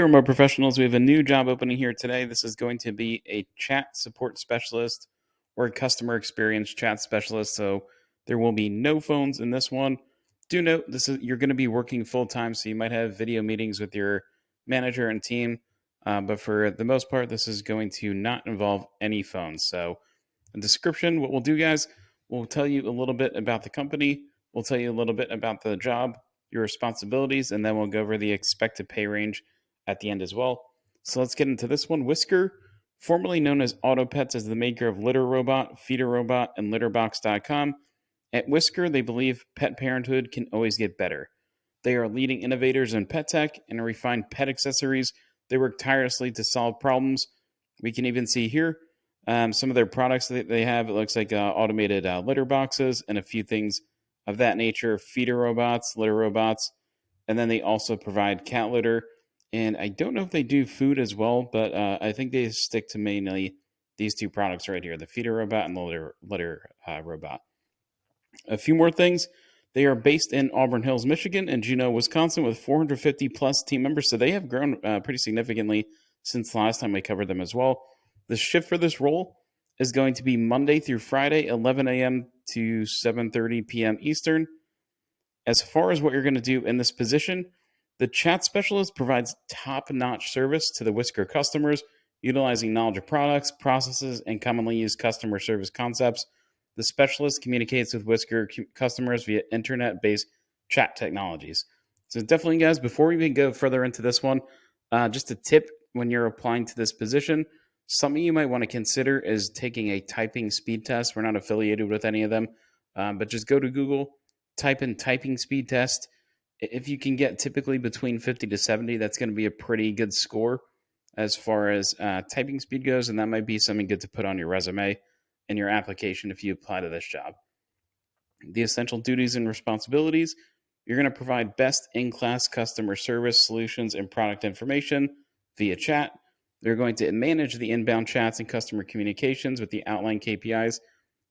Hey, remote professionals, we have a new job opening here today. This is going to be a chat support specialist or a customer experience chat specialist. So there will be no phones in this one. Do note this is you're going to be working full time, so you might have video meetings with your manager and team. But for the most part, this is going to not involve any phones. So, the description, what we'll do, guys, we'll tell you a little bit about the company. We'll tell you a little bit about the job, your responsibilities, and then we'll go over the expected pay range at the end as well. So let's get into this one. Whisker, formerly known as Autopets, is the maker of Litter Robot, Feeder Robot, and LitterBox.com. At Whisker, they believe pet parenthood can always get better. They are leading innovators in pet tech and refined pet accessories. They work tirelessly to solve problems. We can even see here some of their products that they have. It looks like automated litter boxes and a few things of that nature, feeder robots, litter robots, and then they also provide cat litter. And I don't know if they do food as well, but I think they stick to mainly these two products right here, the feeder robot and the litter robot. A few more things. They are based in Auburn Hills, Michigan, and Juneau, Wisconsin, with 450 plus team members. So they have grown pretty significantly since the last time we covered them as well. The shift for this role is going to be Monday through Friday, 11 a.m. to 7:30 p.m. Eastern. As far as what you're going to do in this position, the chat specialist provides top-notch service to the Whisker customers, utilizing knowledge of products, processes, and commonly used customer service concepts. The specialist communicates with Whisker customers via internet-based chat technologies. So definitely, guys, before we even go further into this one, just a tip when you're applying to this position, something you might want to consider is taking a typing speed test. We're not affiliated with any of them, but just go to Google, type in typing speed test. If you can get typically between 50 to 70, that's going to be a pretty good score as far as typing speed goes, and that might be something good to put on your resume and your application if you apply to this job. The essential duties and responsibilities: you're going to provide best in-class customer service solutions and product information via chat. They're going to manage the inbound chats and customer communications with the outlined KPIs.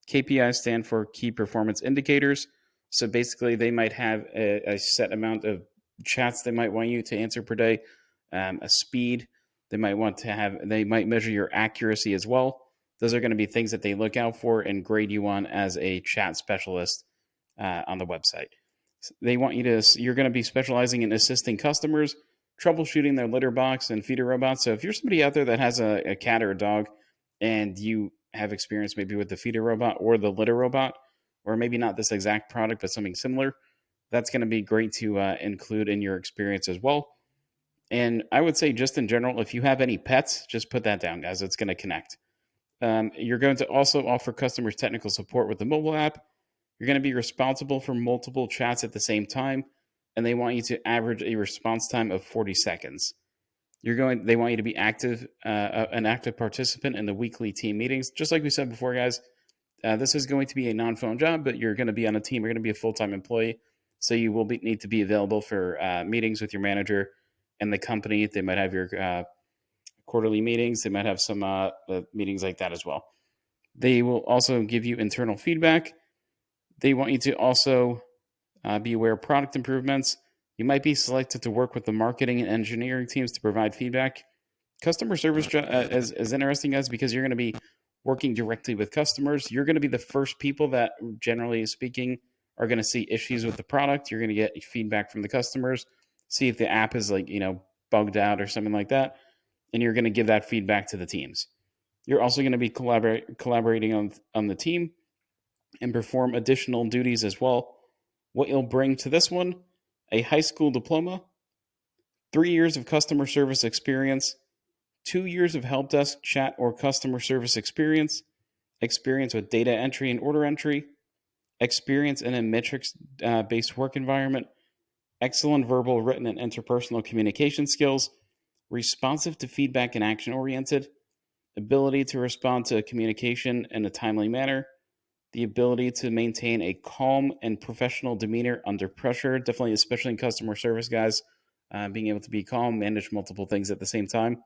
KPIs stand for key performance indicators. So basically, they might have a set amount of chats they might want you to answer per day, a speed they might want to have. They might measure your accuracy as well. Those are going to be things that they look out for and grade you on as a chat specialist on the website. They want you to. You're going to be specializing in assisting customers, troubleshooting their litter box and feeder robots. So if you're somebody out there that has a cat or a dog, and you have experience maybe with the feeder robot or the litter robot, or maybe not this exact product, but something similar, that's going to be great to include in your experience as well. And I would say, just in general, if you have any pets, just put that down, guys. It's going to connect. You're going to also offer customers technical support with the mobile app. You're going to be responsible for multiple chats at the same time, and they want you to average a response time of 40 seconds. They want you to be an active participant in the weekly team meetings. Just like we said before, guys, this is going to be a non-phone job, but you're going to be on a team. You're going to be a full-time employee, so you will need to be available for meetings with your manager and the company. They might have your quarterly meetings. They might have some meetings like that as well. They will also give you internal feedback. They want you to also be aware of product improvements. You might be selected to work with the marketing and engineering teams to provide feedback. Customer service is interesting, guys, because you're going to be working directly with customers. You're going to be the first people that, generally speaking, are going to see issues with the product. You're going to get feedback from the customers, see if the app is bugged out or something like that, and you're going to give that feedback to the teams. You're also going to be collaborating on the team and perform additional duties as well. What you'll bring to this one: a high school diploma, 3 years of customer service experience, 2 years of help desk, chat, or customer service experience with data entry and order entry, experience in a metrics-based work environment, excellent verbal, written, and interpersonal communication skills, responsive to feedback and action-oriented, ability to respond to communication in a timely manner, the ability to maintain a calm and professional demeanor under pressure, definitely, especially in customer service, guys, being able to be calm, manage multiple things at the same time.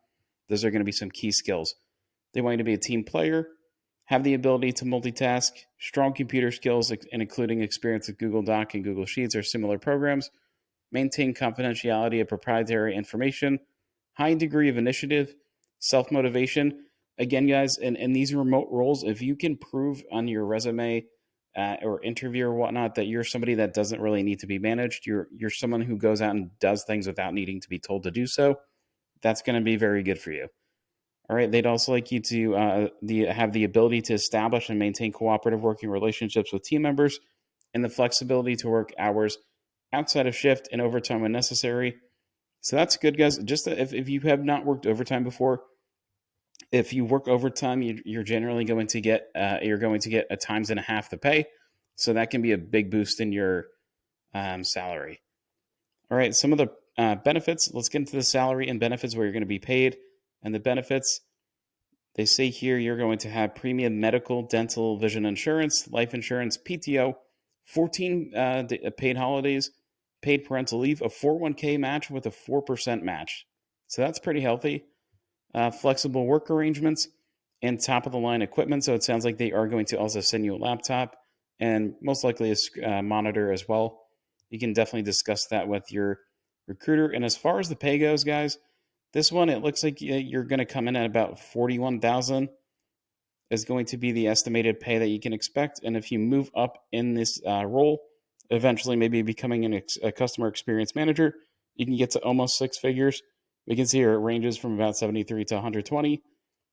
Those are going to be some key skills. They want you to be a team player, have the ability to multitask, strong computer skills, and including experience with Google Doc and Google Sheets or similar programs, maintain confidentiality of proprietary information, high degree of initiative, self motivation. Again, guys, in these remote roles, if you can prove on your resume or interview or whatnot that you're somebody that doesn't really need to be managed, you're someone who goes out and does things without needing to be told to do so. That's going to be very good for you. All right. They'd also like you to have the ability to establish and maintain cooperative working relationships with team members and the flexibility to work hours outside of shift and overtime when necessary. So that's good, guys. Just if you have not worked overtime before, if you work overtime, you're generally going to get a times and a half the pay. So that can be a big boost in your salary. All right. Some of the benefits. Let's get into the salary and benefits where you're going to be paid. And the benefits, they say here you're going to have premium medical, dental, vision insurance, life insurance, PTO, 14 paid holidays, paid parental leave, a 401k match with a 4% match. So that's pretty healthy. Flexible work arrangements and top of the line equipment. So it sounds like they are going to also send you a laptop and most likely a monitor as well. You can definitely discuss that with your recruiter. And as far as the pay goes, guys, this one, it looks like you're going to come in at about 41,000 is going to be the estimated pay that you can expect. And if you move up in this role, eventually maybe becoming a customer experience manager, you can get to almost six figures. We can see here it ranges from about 73 to 120.